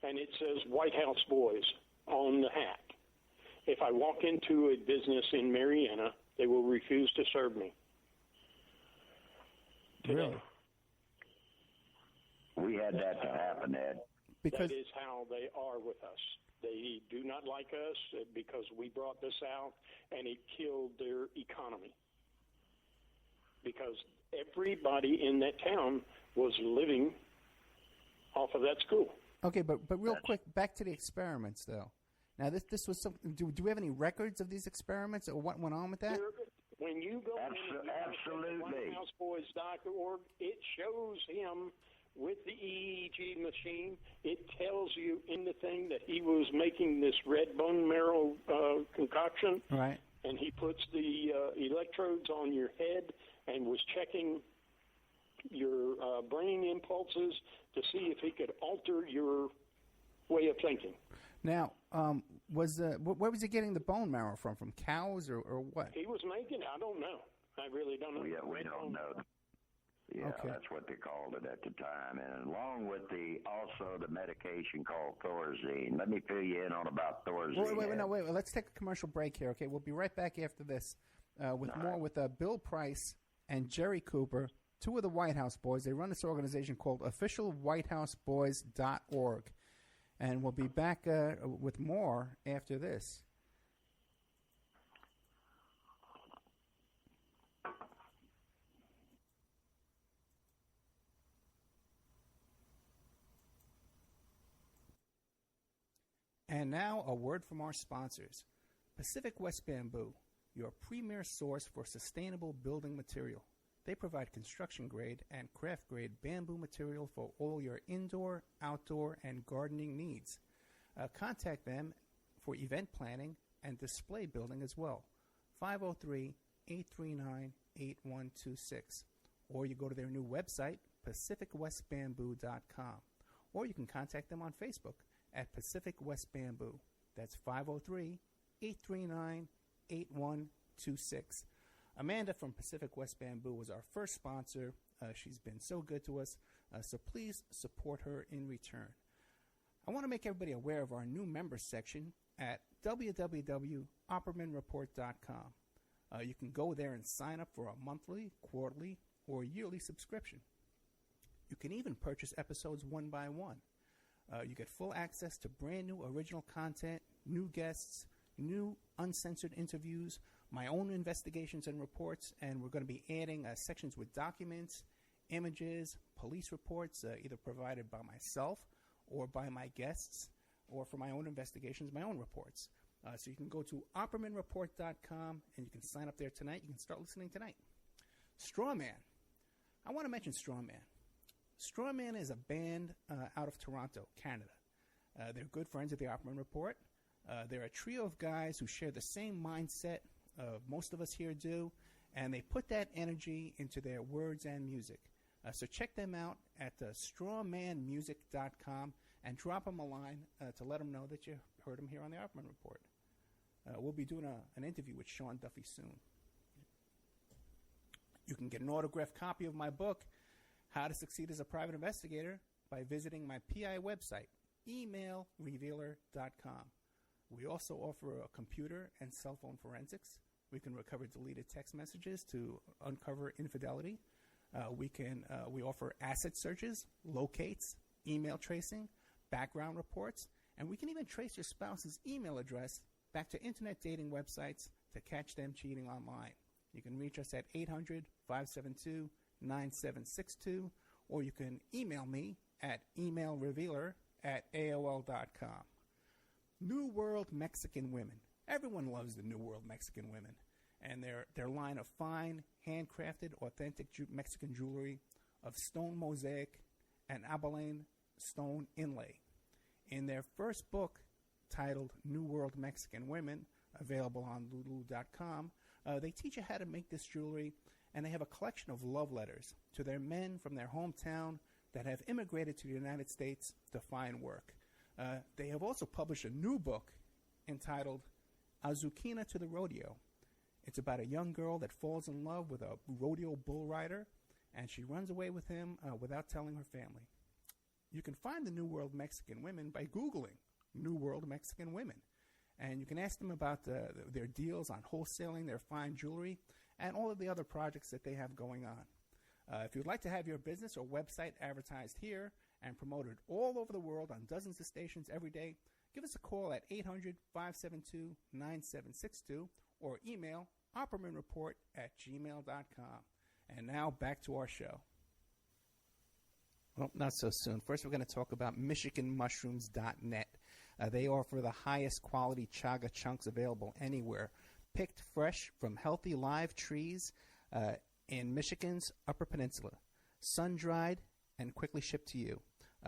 and it says White House Boys on the hat. If I walk into a business in Marietta, they will refuse to serve me. Really? We had that to happen, Ed. That is how they are with us. They do not like us because we brought this out, and it killed their economy. Because everybody in that town was living off of that school. Okay, but real quick, back to the experiments, though. Now, this was something. Do we have any records of these experiments, or what went on with that? When you go absolutely. WhiteHouseBoys.org, it shows him with the EEG machine. It tells you in the thing that he was making this red bone marrow concoction. Right. And he puts the electrodes on your head and was checking your brain impulses to see if he could alter your way of thinking. Now, where was he getting the bone marrow from? From cows or what? He was making it. I don't know. I really don't know. Yeah, we don't know. Yeah, okay. That's what they called it at the time. And along with also the medication called Thorazine. Let me fill you in on about Thorazine. Wait. Let's take a commercial break here, okay? We'll be right back after this with Bill Price and Jerry Cooper, two of the White House Boys. They run this organization called officialwhitehouseboys.org. And we'll be back with more after this. And now a word from our sponsors. Pacific West Bamboo, your premier source for sustainable building material. They provide construction-grade and craft-grade bamboo material for all your indoor, outdoor, and gardening needs. Contact them for event planning and display building as well. 503-839-8126. Or you go to their new website, pacificwestbamboo.com. Or you can contact them on Facebook at Pacific West Bamboo. That's 503-839-8126. Amanda from Pacific West Bamboo was our first sponsor. She's been so good to us, so please support her in return. I want to make everybody aware of our new members section at www.oppermanreport.com. You can go there and sign up for a monthly, quarterly, or yearly subscription. You can even purchase episodes one by one. You get full access to brand new original content, new guests, new uncensored interviews, my own investigations and reports, and we're going to be adding sections with documents, images, police reports, either provided by myself or by my guests, or for my own investigations, my own reports. So you can go to oppermanreport.com, and you can sign up there tonight. You can start listening tonight. Strawman. I want to mention Strawman. Strawman is a band out of Toronto, Canada. They're good friends of the Opperman Report. They're a trio of guys who share the same mindset most of us here do, and they put that energy into their words and music. So check them out at strawmanmusic.com and drop them a line to let them know that you heard them here on the Opperman Report. We'll be doing an interview with Sean Duffy soon. You can get an autographed copy of my book, How to Succeed as a Private Investigator, by visiting my PI website, emailrevealer.com. We also offer a computer and cell phone forensics. We can recover deleted text messages to uncover infidelity. We offer asset searches, locates, email tracing, background reports, and we can even trace your spouse's email address back to internet dating websites to catch them cheating online. You can reach us at 800-572-9762, or you can email me at emailrevealer@aol.com. New World Mexican Women. Everyone loves the New World Mexican Women, and their line of fine, handcrafted, authentic Mexican jewelry of stone mosaic and abalone stone inlay. In their first book, titled New World Mexican Women, available on lulu.com, they teach you how to make this jewelry, and they have a collection of love letters to their men from their hometown that have immigrated to the United States to find work. They have also published a new book entitled Azuquina to the Rodeo. It's about a young girl that falls in love with a rodeo bull rider, and she runs away with him without telling her family. You can find the New World Mexican Women by Googling New World Mexican Women. And you can ask them about their deals on wholesaling, their fine jewelry, and all of the other projects that they have going on. If you'd like to have your business or website advertised here and promoted all over the world on dozens of stations every day, give us a call at 800-572-9762 or email oppermanreport@gmail.com. And now back to our show. Well, not so soon. First, we're going to talk about MichiganMushrooms.net. They offer the highest quality chaga chunks available anywhere, picked fresh from healthy live trees in Michigan's Upper Peninsula, sun-dried and quickly shipped to you.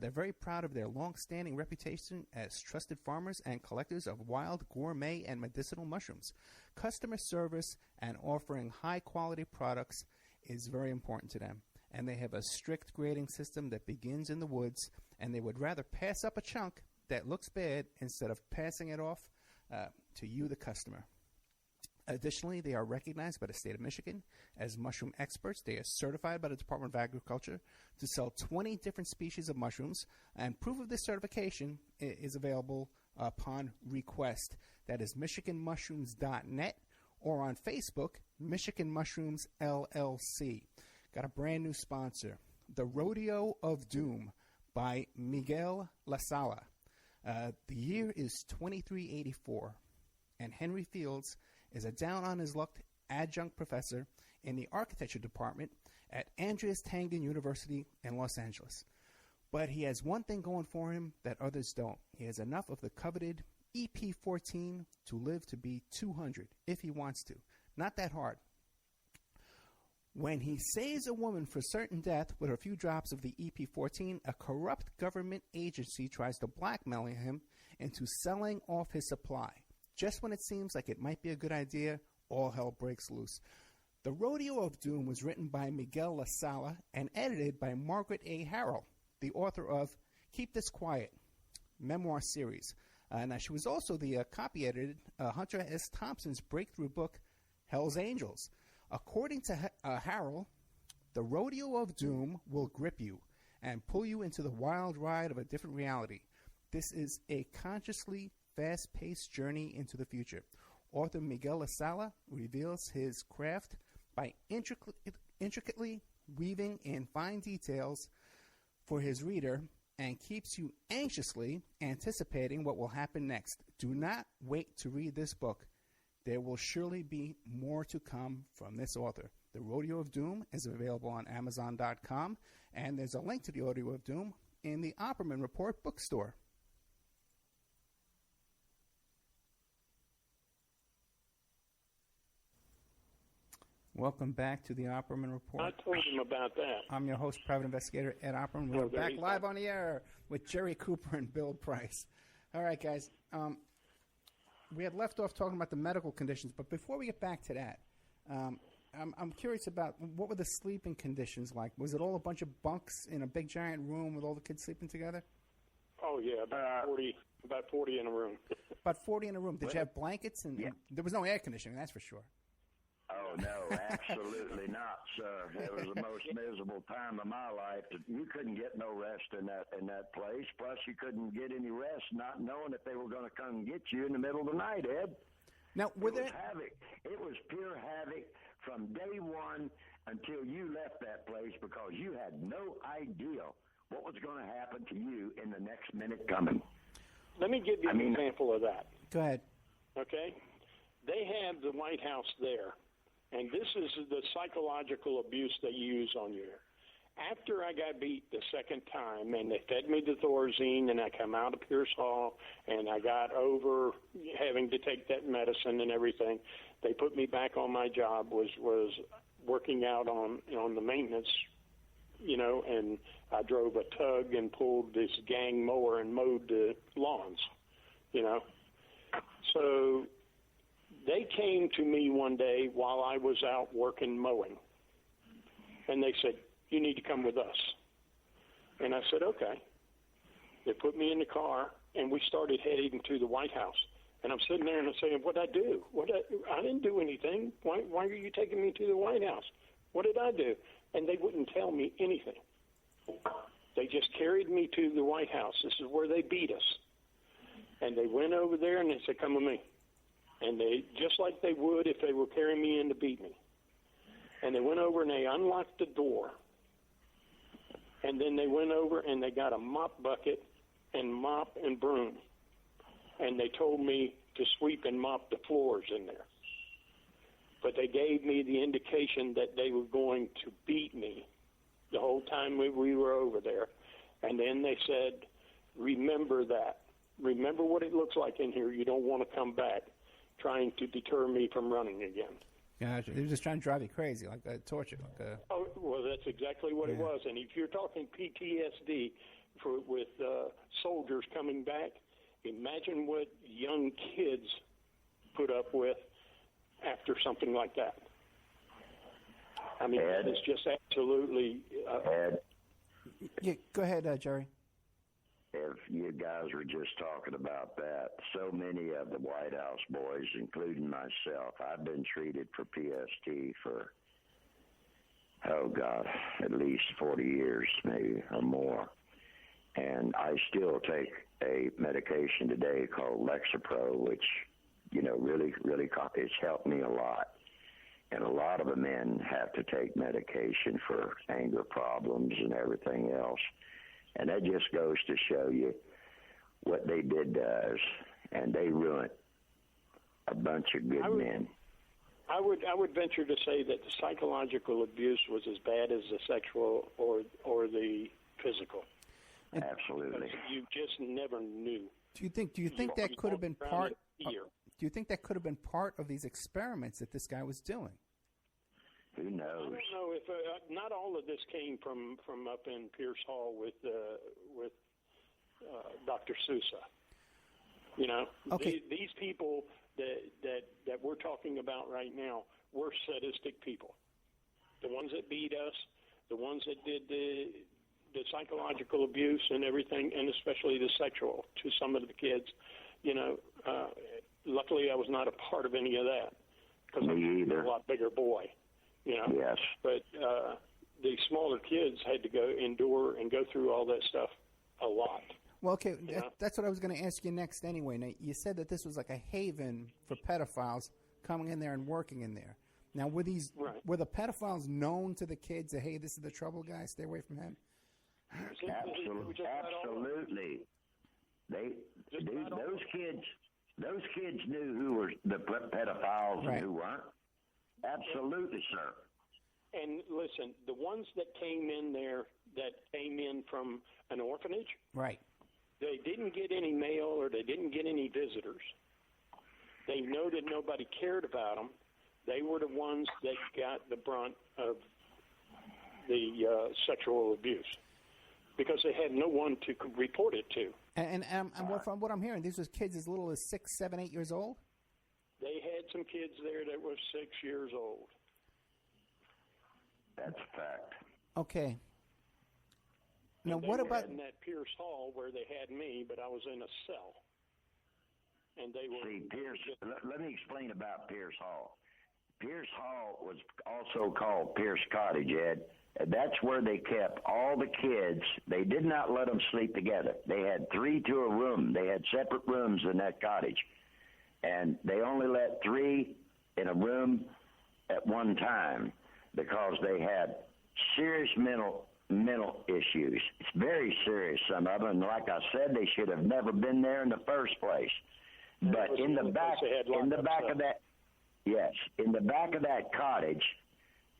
They're very proud of their long-standing reputation as trusted farmers and collectors of wild, gourmet, and medicinal mushrooms. Customer service and offering high-quality products is very important to them, and they have a strict grading system that begins in the woods, and they would rather pass up a chunk that looks bad instead of passing it off to you, the customer. Additionally, they are recognized by the state of Michigan as mushroom experts. They are certified by the Department of Agriculture to sell 20 different species of mushrooms, and proof of this certification is available upon request. That is MichiganMushrooms.net or on Facebook, Michigan Mushrooms LLC. Got a brand new sponsor, The Rodeo of Doom by Miguel La Sala. The year is 2384, and Henry Fields is a down-on-his-luck adjunct professor in the architecture department at Andreas Tangen University in Los Angeles. But he has one thing going for him that others don't. He has enough of the coveted EP14 to live to be 200 if he wants to. Not that hard. When he saves a woman for certain death with a few drops of the EP14, a corrupt government agency tries to blackmail him into selling off his supply. Just when it seems like it might be a good idea, all hell breaks loose. The Rodeo of Doom was written by Miguel La Sala and edited by Margaret A. Harrell, the author of Keep This Quiet, memoir series. Now, she was also the copy-edited Hunter S. Thompson's breakthrough book, Hell's Angels. According to Harrell, the Rodeo of Doom will grip you and pull you into the wild ride of a different reality. This is a consciously fast-paced journey into the future. Author Miguel La Sala reveals his craft by intricately weaving in fine details for his reader and keeps you anxiously anticipating what will happen next. Do not wait to read this book. There will surely be more to come from this author. The Rodeo of Doom is available on Amazon.com, and there's a link to the Rodeo of Doom in the Opperman Report bookstore. Welcome back to the Opperman Report. I told him about that. I'm your host, Private Investigator Ed Opperman. We're back live on the air with Jerry Cooper and Bill Price. All right, guys. We had left off talking about the medical conditions, but before we get back to that, I'm curious about what were the sleeping conditions like? Was it all a bunch of bunks in a big giant room with all the kids sleeping together? Oh yeah, about 40 in a room. About 40 in a room. Did you have blankets? And there was no air conditioning, that's for sure. Oh, no, absolutely not, sir. It was the most miserable time of my life. You couldn't get no rest in that place. Plus, you couldn't get any rest not knowing if they were going to come get you in the middle of the night, Ed. Now, It was havoc. It was pure havoc from day one until you left that place because you had no idea what was going to happen to you in the next minute coming. Let me give you an example of that. Go ahead. Okay? They have the White House there. And this is the psychological abuse they use on you. After I got beat the second time, and they fed me the Thorazine, and I come out of Pierce Hall, and I got over having to take that medicine and everything, they put me back on my job, was working out on the maintenance, and I drove a tug and pulled this gang mower and mowed the lawns, So they came to me one day while I was out working mowing, and they said, "You need to come with us." And I said, "Okay." They put me in the car, and we started heading to the White House. And I'm sitting there and I'm saying, "What did I do? I didn't do anything. Why are you taking me to the White House? What did I do?" And they wouldn't tell me anything. They just carried me to the White House. This is where they beat us. And they went over there and they said, come with me. And they, just like they would if they were carrying me in to beat me. And they went over and they unlocked the door. And then they went over and they got a mop bucket and mop and broom. And they told me to sweep and mop the floors in there. But they gave me the indication that they were going to beat me the whole time we were over there. And then they said, remember that. Remember what it looks like in here. You don't want to come back, trying to deter me from running again. Gotcha. They were just trying to drive you crazy, like a torture. Oh, well, that's exactly what it was. And if you're talking PTSD with soldiers coming back, imagine what young kids put up with after something like that. I mean, it's just absolutely... Yeah, go ahead, Jerry. If you guys were just talking about that, so many of the White House boys, including myself, I've been treated for PST for, at least 40 years, maybe, or more. And I still take a medication today called Lexapro, which, really, it's helped me a lot. And a lot of the men have to take medication for anger problems and everything else. And that just goes to show you what they did to us, and they ruined a bunch of good men. I would venture to say that the psychological abuse was as bad as the sexual or the physical. Absolutely. Because you just never knew. Do you think that could have been part? Do you think that could have been part of these experiments that this guy was doing? Who knows? I don't know if not all of this came from up in Pierce Hall with Dr. Sousa. Okay. These people that we're talking about right now were sadistic people. The ones that beat us, the ones that did the psychological abuse and everything, and especially the sexual to some of the kids. Luckily I was not a part of any of that because I'm a lot bigger boy. Yes. But the smaller kids had to endure and go through all that stuff a lot. Well, okay, that's what I was going to ask you next anyway. Now, you said that this was like a haven for pedophiles coming in there and working in there. Now, were the pedophiles known to the kids that, hey, this is the trouble guy, stay away from him? Absolutely. Those kids knew who were the pedophiles and who weren't. Absolutely, sir. And listen, the ones that came in there that came in from an orphanage, right? They didn't get any mail or they didn't get any visitors. They know that nobody cared about them. They were the ones that got the brunt of the sexual abuse because they had no one to report it to. And from what I'm hearing, these were kids as little as 6, 7, 8 years old? They had some kids there that were 6 years old. That's a fact. Okay. Now, what about in that Pierce Hall where they had me, but I was in a cell, and they were. See, Pierce. Let me explain about Pierce Hall. Pierce Hall was also called Pierce Cottage, Ed. That's where they kept all the kids. They did not let them sleep together. They had 3 to a room. They had separate rooms in that cottage. And they only let 3 in a room at one time because they had serious mental issues. It's very serious, some of them. And like I said, they should have never been there in the first place. But in the back of that cottage,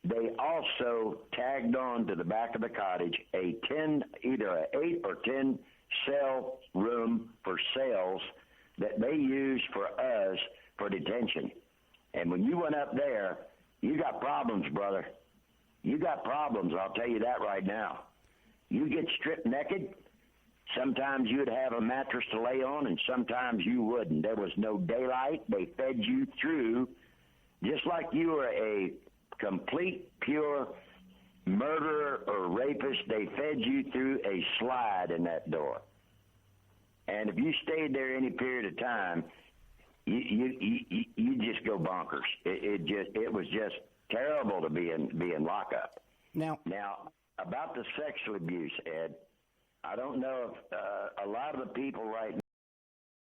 they also tagged on to the back of the cottage either an 8 or 10 cell room for cells that they used for us for detention. And when you went up there, you got problems, brother. You got problems, I'll tell you that right now. You get stripped naked, sometimes you'd have a mattress to lay on, and sometimes you wouldn't. There was no daylight. They fed you through, just like you were a complete, pure murderer or rapist, they fed you through a slide in that door. And if you stayed there any period of time, you just go bonkers. It was just terrible to be in lockup. Now about the sexual abuse, Ed, I don't know if a lot of the people right